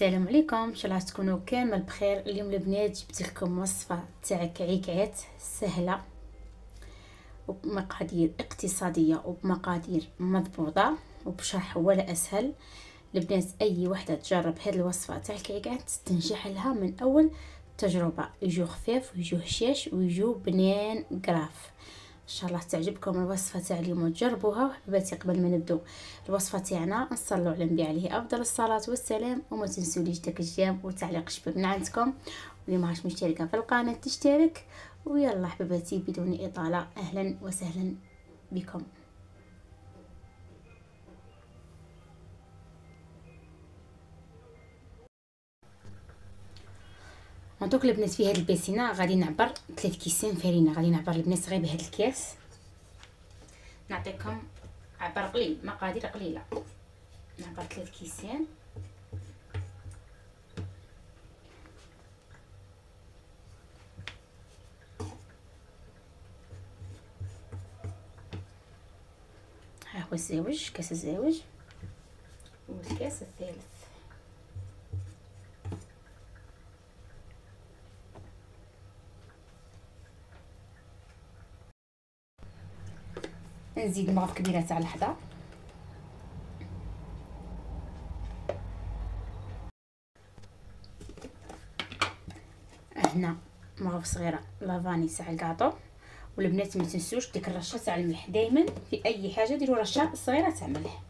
السلام عليكم، ان شاء الله تكونوا كامل بخير. اليوم البنات جبت لكم وصفه تاع كعكات سهله وبمقادير اقتصاديه وبمقادير مضبوطه وبشرح ولا اسهل. البنات اي وحده تجرب هذه الوصفه تاع الكعكات تنجح لها من اول تجربه، يجو خفيف ويجو هشاش ويجو بنين قراف. ان شاء الله تعجبكم الوصفه تاع اليوم وتجربوها. وحبيباتي قبل ما نبدو الوصفه تاعنا نصلوا على النبي عليه افضل الصلاه والسلام، وما تنسوليش داك الجيم وتعليق شباب من عندكم، واللي ماهاش مشتركه في القناه تشترك. ويلا حبيباتي بدون اطاله اهلا وسهلا بكم. دوك البنات في هذه البيسينه غادي نعبر 3 كيسان فرينه. غادي نعبر البنات غير بهذا الكاس، نعطيكم عبر قليل مقادير قليله. نعبر 3 كيسان. ها هو الزاوج، كاس الزاوج والكاس الثالث. نزيد مغرف كبيره تاع الحضر، هنا مغرف صغيره لافاني تاع الكاطو. والبنات ما تنسوش ديك الرشه تاع الملح، دائما في اي حاجه ديروا رشه صغيره تاع ملح.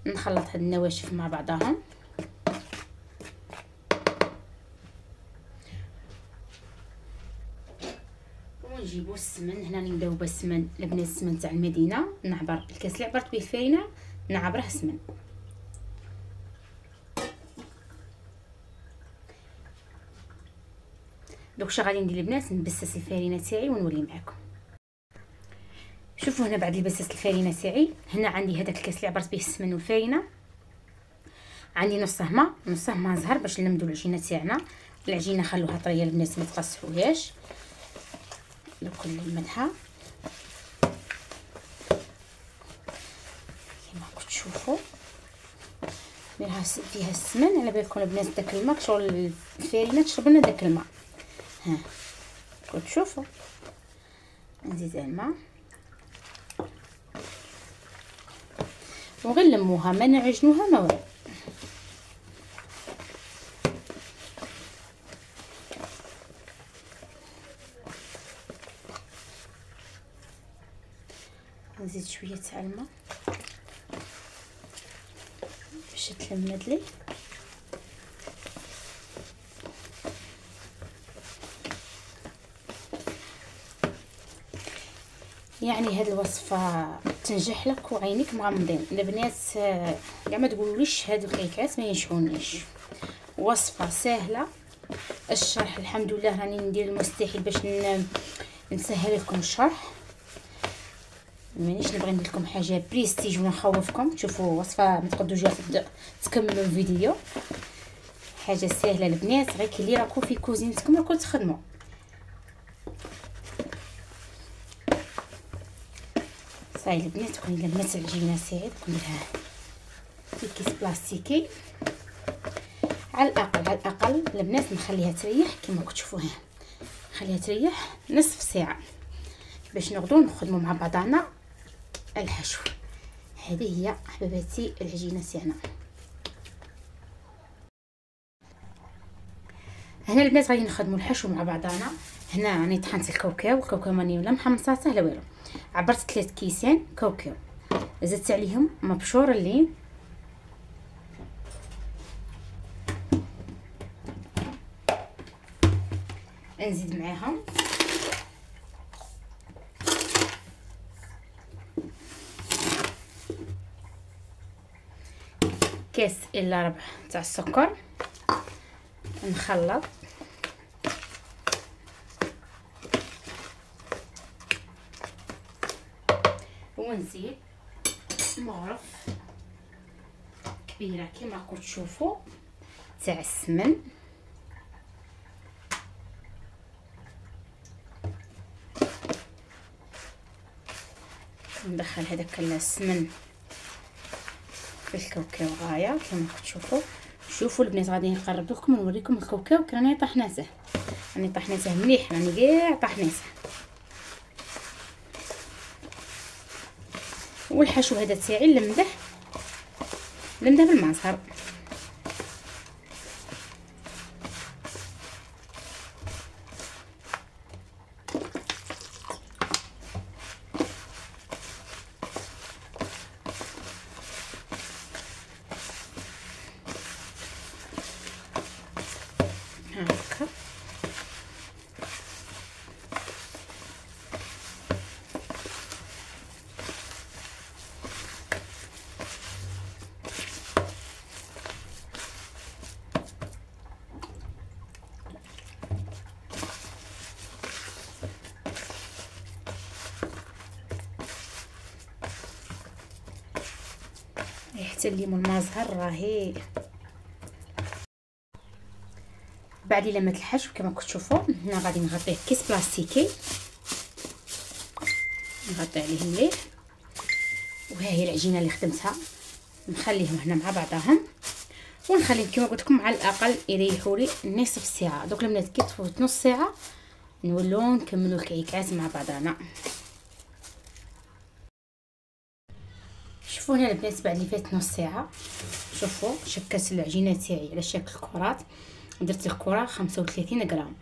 نخلط هاد النواشف مع بعضهم. ونجيبوا السمن. هنا نبداو بالسمن البنات، السمن تاع المدينه. نعبر الكاس اللي عبرت به الفرينه نعبره سمن. دوك شنو غادي ندير البنات، نبسس الفرينه تاعي ونولي معكم. شوفوا هنا بعد البسس الفرينه تاعي، هنا عندي هذاك الكاس اللي عبرت به السمن والفرينه، عندي نصه ما زهر باش نلمدوا العجينه تاعنا. العجينه خلوها طريه البنات ما تقصحوهاش. دوك نلمدها كما راكم تشوفوا. نديرها فيها السمن على بالكم البنات داك الماء شغل الفرينه تشرب لنا داك الماء. ها راكم تشوفوا. نزيد الماء وغير نلموها، ما نعجنوها ما والو. نزيد شويه تاع الماء باش تلمد لي. يعني هاد الوصفه تنجح لك وعينيك مغمضين. البنات كاع ما تقولوليش هادو الكيكات ما ينجحونيش. وصفه سهله الشرح، الحمد لله راني ندير المستحيل باش نسهل لكم الشرح. مانيش نبغي ندير لكم حاجه بريستيج ولا نخوفكم. تشوفوا وصفه ما تقدوش تكملوا الفيديو. حاجه سهله البنات، غير كي اللي راكم في كوزينتكم راكم تخدموا. صاي البنات كون لميت العجينه ساعد كنديرها في كيس بلاستيكي. على الاقل البنات نخليها تريح كما كتشوفوها. نخليها تريح نصف ساعه باش نغدو نخدموا مع بعضنا الحشو. هذه هي حبيباتي العجينه تاعنا. هنا البنات غادي نخدموا الحشو مع بعضنا. هنا راني طحنت الكاوكاو ماني ولا محمصاته لا والو. عبرت 3 كيسان كاوكاو، زدت عليهم مبشور اللين، نزيد معاهم كاس الا ربع تاع السكر. نخلط ونزيد مغرف كبيره كما راكم تشوفوا تاع السمن. ندخل هذاك السمن في الكاوكاو غايه كما كتشوفوا. شوفوا البنات غادي نقرب لكم ونوريكم الكاوكاو راني طحناته، راني طحناته مليح، راني كاع طحناته. والحشو هذا تاعي لمده بالمعصر. هكا ريحه الليمون المازهر راهي. بعد لمات الحشو كما كتشوفوا هنا غادي نغطيه كيس بلاستيكي، نغطي عليه مليح. وها هي العجينه اللي خدمتها، نخليهم هنا مع بعضهم ونخليهم كما قلت لكم على الاقل يريحوا لي نصف ساعه. دوك البنات كي تفوت نص ساعه نولوا نكملوا الكعكات مع بعضنا. شوفوا هنا البنات بعد اللي فات نص ساعه، شوفوا شكلت العجينه تاعي على شكل كرات. درت الكره 35 غرام،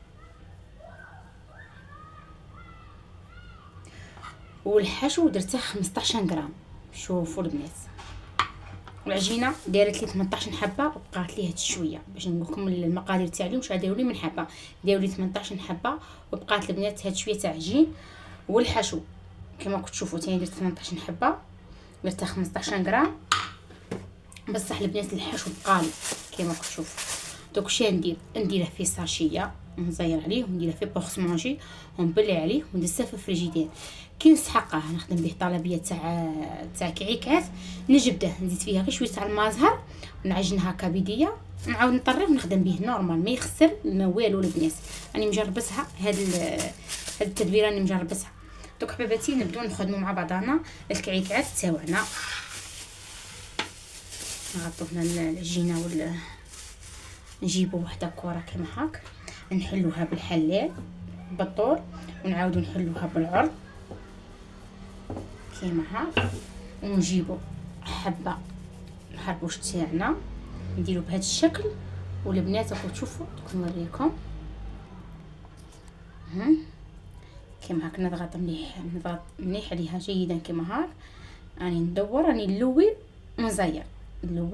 والحشو درته 15 غرام. شوفوا البنات والعجينه دارت لي 18 حبه وبقات لي هاد شويه. باش نقول لكم المقادير تاعي واش غاديروا لي من حبه، دايروا لي 18 حبه وبقات البنات هاد شويه تاع عجين. والحشو كما كتشوفوا ثاني درت 18 حبه، درتها 15 غرام. بصح البنات الحشو بقالي كما كتشوفوا. دوك شي نديره في ساشيه نزير عليه ونديره في بوكس مونجي ونبلي عليه وندسه في الفريجيدير. كي نسحقه نخدم به طلبيه تاع كعيكات، نجبده نزيد فيها غير شويه تاع المازهر ونعجن هكا بيديا، نعاود نطريه ونخدم به نورمال ما يخسر ما والو البنات. راني مجربتها هاد التدبيره راني مجربتها. دوك حبيباتي نبداو نخدموا مع بعضنا الكعيكات تاعنا. نغطوا هنا العجينه نجيبوا وحده كره كما هاك، نحلوها بالحلال بالطول ونعاودوا نحلوها بالعرض كما هاك، ونجيبوا حبه الحربوش تاعنا نديرو بهذا الشكل. والبنات راكم تشوفوا دوك نوريكم كما هاك. نضغط مليح عليها جيدا كما هاك. راني ندور راني نلوي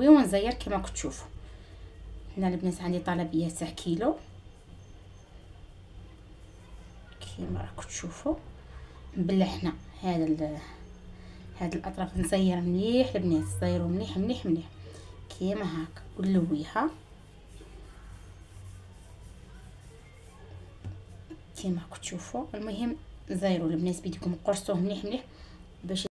ونزير كما كتشوفوا. هنا البنات عندي طلبيه تاع كيلو كيما راكم تشوفوا. نبلحنا هاد الاطراف نزير مليح البنات، زيروا مليح مليح مليح كيما هاك ونلويها كيما راكم تشوفوا. المهم زيروا البنات بيديكم قرصوه مليح مليح باش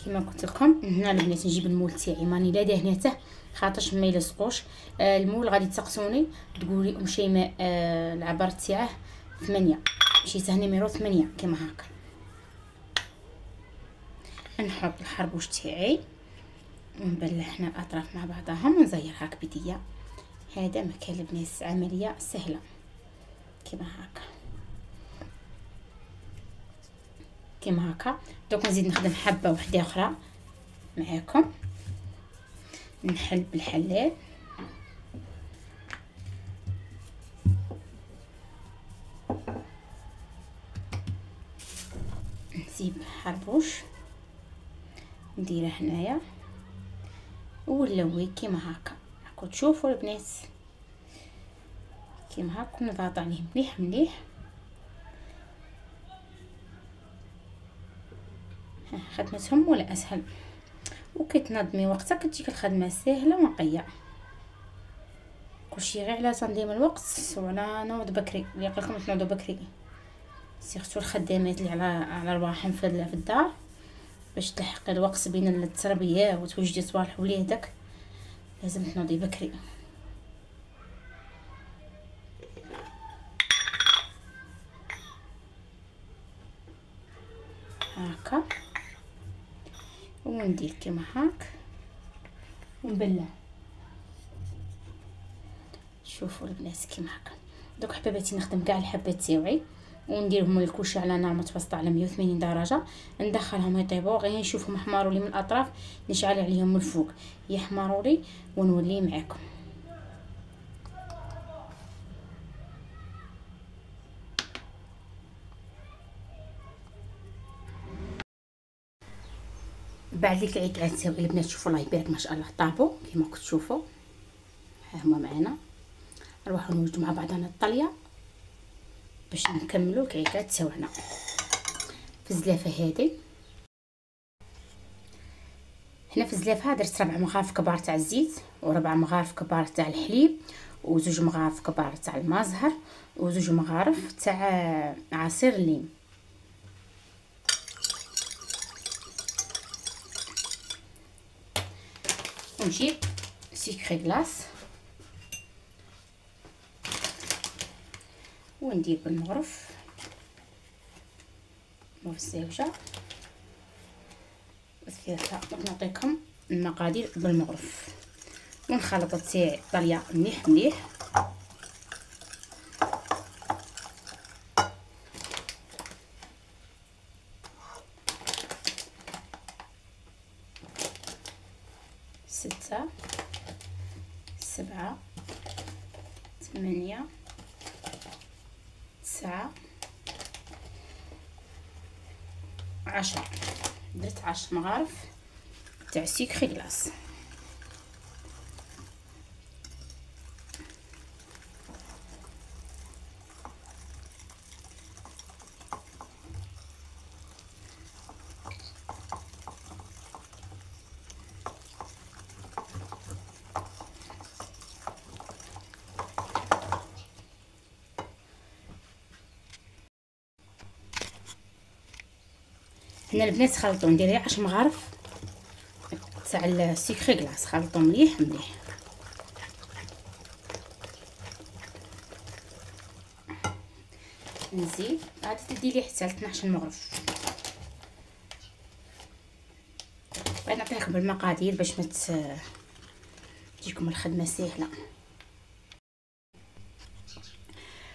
كما قلت لكم. هنا البنات نجيب المول تاعي ماني لا دهنته خاطرش ما يلصقوش. المول غادي تسقسوني تقولي ام شيماء العبار تاعه 8 مشيت نيميرو 8 كما هكا. نحط الحربوش تاعي ونبلحنا الاطراف مع بعضهم ونزير هاك بيديا. هذا مكان البنات عمليه سهله كما هكا. دوك نزيد نخدم حبه وحده اخرى معاكم. نحل بالحلال نسيب حربوش نديره هنايا ونلوي كيما هكا. راكم تشوفوا البنات كيما هكا. نضغط عليه مليح مليح. خدمتهم ولا اسهل وكتنظمي وقتك تجيك الخدمه سهله ونقيه. كلشي غير على تنظيم الوقت وعلى نوض بكري. اللي قالكم تنوضوا بكري سيرتو الخدامات اللي على رواحهم في الدار باش تلحقي الوقت بين التربيه وتوجدي صوالح وليدك لازم تنوضي بكري. هكا وندير كيما هاك ونبلع. شوفوا البنات كيما هكا. دوك حبيباتي نخدم كاع الحبات تاوعي ونديرهم الكوشه على نار متوسطه على 180 درجه، ندخلهم يطيبوا غير نشوفهم حماروا لي من الاطراف نشعل عليهم من الفوق يحمروا لي ونولي معاكم. بعد لي العيكات تاوعي البنات شوفوا الله يبارك ما شاء الله طابوا كيما كنتوا تشوفوا. ها هما معنا، نروحوا نوجدوا مع بعضنا الطليه باش نكملوا الكعكات تاوعنا. في الزلافه هذه هنا في الزلافه درت 4 مغارف كبار تاع الزيت و4 مغارف كبار تاع الحليب و2 مغارف كبار تاع المازهر و2 مغارف تاع عصير الليم. ونجيب سكري كلاص وندير بالمغرف الزوجه بس كذا. نعطيكم المقادير بالمغرف ونخلط تاعي الطليه مليح مليح. ستة 7 8 9 10. درت 10 مغارف تاع سكري كلاص. هنا البنات خلطوا ندير 10 مغارف تاع السكري كلاص، خلطوا مليح مليح. نزيد عاد تديري حتى 12 مغرف. بغيت نعطيكم بالمقادير باش ما تجيكم الخدمه سهله.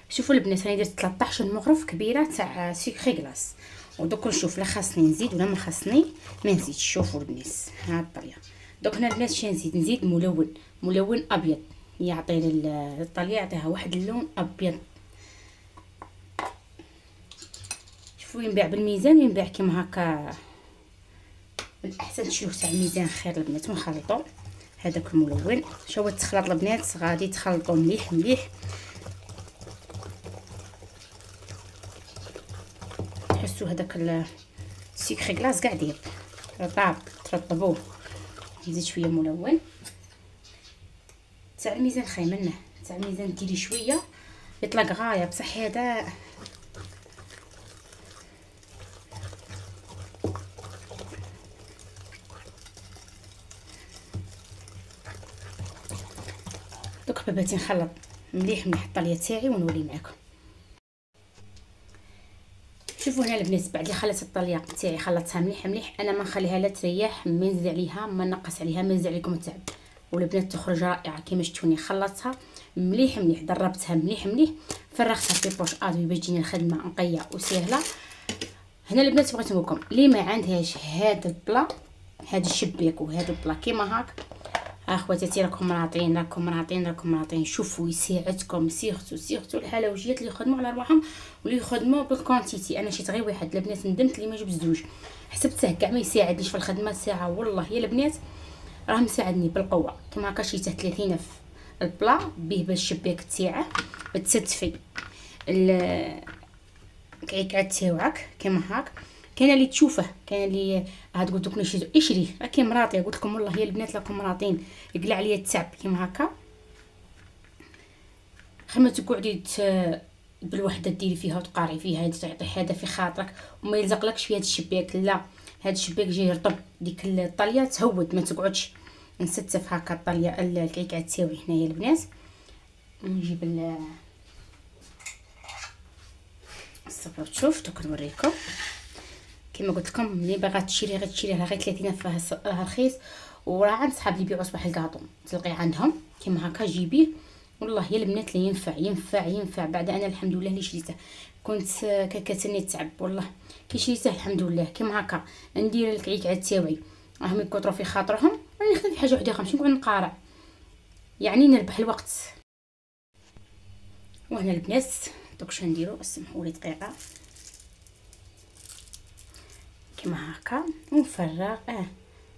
شوفوا البنات راني درت 13 مغرف كبيره تاع سكري كلاص ودوك نشوف لا خاصني نزيد ولا ما خاصني ما نزيدش. شوفوا البنات ها الطريه. دوك هنا البنات شنو نزيد ملون ابيض يعطي للطليه يعطيها واحد اللون ابيض. شوفوا ينباع بالميزان ينباع كيما هكا بالاحسن تشوفوا تاع الميزان خير البنات. ونخلطوا هذاك الملون. شوفوا التخلط البنات غادي تخلطوا مليح مليح تحسوا هذاك السكري كلاص كاع داير رطاب ترطبوه. نزيد شويه ملون تاع الميزان خاي منه تاع الميزان ديري شويه يطلق غايه بصح هذا دوك حباباتي نخلط مليح مليح الطليه تاعي ونولي معكم. شوفوا هنا البنات بعد لي خلطت الطليه تاعي خلطتها مليح مليح. انا ما نخليها لا تريح ما نزيد عليها ما نقص عليها ما نزيد عليكم التعب والبنات تخرج رائعه كيما شفتوني. خلطتها مليح مليح دربتها مليح مليح فرغتها في بوش ادوي باش تجيني الخدمه نقيه وسهله. هنا البنات بغيت نقول لكم اللي ما عندهاش هذا البلا هذا الشباك وهذا البلا كيما هاك اخواتاتي راكم راطين شوفوا يساعدكم سيرتو الحلويات اللي يخدموا على رواحهم واللي يخدموا بالكونتيتي. انا شيت غير واحد البنات ندمت لي ما جبت زوج حسبته كاع ما يساعدنيش في الخدمه ساعه والله يا البنات راه مساعدني بالقوه. كما هكا شيته 30 في البلا به بالشباك تاعه بتستفي الكعكات تاوعك كيما هاك. كاين اللي تشوفه كاين اللي تقول دوك اشري راكي مراطيه. قلت لكم والله يا البنات راكم مراطين يقلع عليا التعب كيما هكا. خما تقعدي بالوحده ديري فيها وتقارعي فيها تعطي هذا في خاطرك وما يلزقلكش في هذا الشباك. لا هذا الشباك جاي يرطب ديك الطليه تهود ما تقعدش نستف هكا الطليه الكعكات تاوعي هنايا البنات. نجيب الصبر تشوف دوك نوريكم كما قلت لكم ملي باغا تشري غير تشري راه غير 30 راه رخيص. وراه عند صحاب اللي يبيعوا صباح الكاطو تلقيه عندهم كيما هكا جيبيه. والله يا البنات لا ينفع. بعد انا الحمد لله اللي شريته كنت كتني التعب والله كي شريته الحمد لله كيما هكا ندير الكعكات تاوعي راهم يكثروا في خاطرهم راني نخدم في حاجه وحده اخرى ماشي نقعد نقارع يعني نربح الوقت. وهنا البنات دوك شنو نديرو اسمحوا لي دقيقه كيما هكا ونفرغ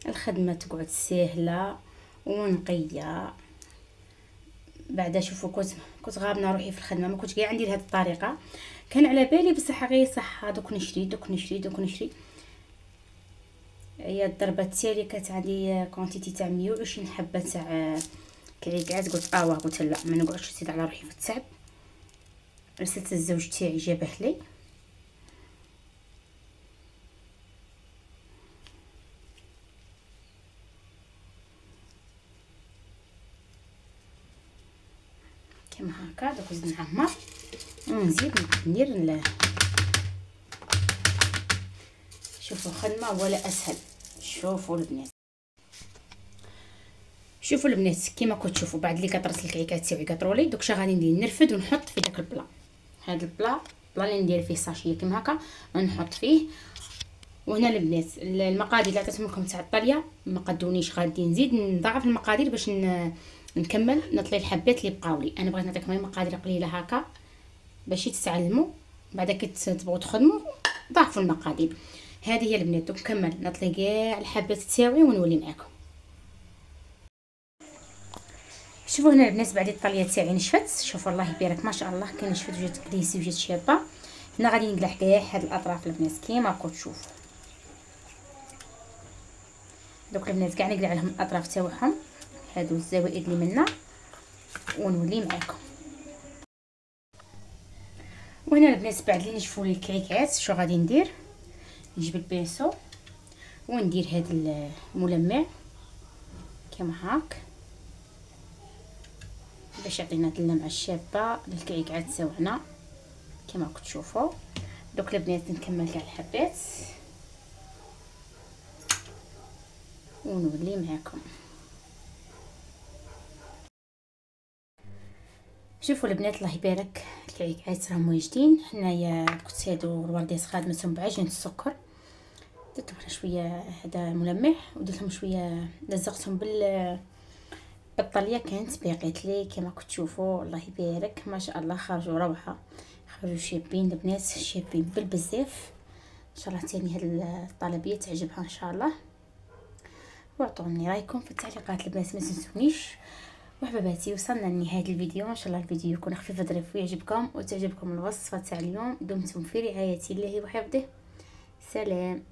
الخدمه تقعد سهله ونقيه. بعدا شوفوا كنت غابنا روحي في الخدمه ما كنتش كاع ندير هذه الطريقه كان على بالي بصح غير صح دوك نشري. هي الضربه التاليه كانت عندي كونتيتي تاع 120 حبه تاع كعكات قلت لا ما نقعدش نزيد على روحي في التعب. رسلت الزوج تاعي جابه لي كيما هكا. دوك نزيد نعمر ونزيد ندير شوفوا خدمه ولا اسهل. شوفوا البنات كيما كنت تشوفوا بعد اللي كطرت الكعكات تاعي قطروا لي دوك غادي ندير نرفد ونحط في داك البلا. هذا البلا اللي ندير فيه ساشيه كيما هكا نحط فيه. وهنا البنات المقادير اللي عطيتهم لكم تاع الطاليه ما قدونيش غادي نزيد نضاعف المقادير باش نكمل نطلي الحبات اللي بقاو لي. انا بغيت نعطيكم مقادير قليله هكا باش تتعلموا بعدا كي تبغوا تخدموا ضاعفوا المقادير. هذه هي البنات دوك نكمل نطلي كاع الحبات تاعي ونولي معكم. شوفوا هنا البنات بعد الطاليه تاعي نشفت شوفوا الله يبارك ما شاء الله كي نشفت وجات كريسي وجات شابه. هنا غادي نقلع كاع هاد الاطراف البنات كيما راكم تشوفوا دوك البنات كاع نقلع لهم الاطراف تاعهم هادو الزوائد اللي منا ونولي معكم. وهنا البنات بعد اللي نشفوا لي الكعكات شو غادي ندير نجيب البينسو وندير هذا الملمع كيما هاك باش يعطينا هاد اللمعه الشابه للكعكات تاعنا كما راكم تشوفوا. دوك البنات نكمل كاع الحبات ونولي معكم. شوفوا البنات الله يبارك الكعكات راهم واجدين. حنايا كنت هادو الورديات خادمتهم بعجين السكر درت لهم شويه هذا ملمع ودرت لهم شويه لزقتهم بالطليه كانت باقيت لي كما كنت تشوفوا الله يبارك ما شاء الله خرجوا روعه خرجوا شابين البنات شابين بالبزاف. ان شاء الله تاني هاد الطلبيه تعجبها ان شاء الله. واعطوني رايكم في التعليقات البنات ما تنسونيش. وحباباتي وصلنا لنهايه الفيديو ان شاء الله الفيديو يكون خفيف ظريف ويعجبكم وتعجبكم الوصفه تاع اليوم. دمتم في رعايه الله وحفظه. سلام.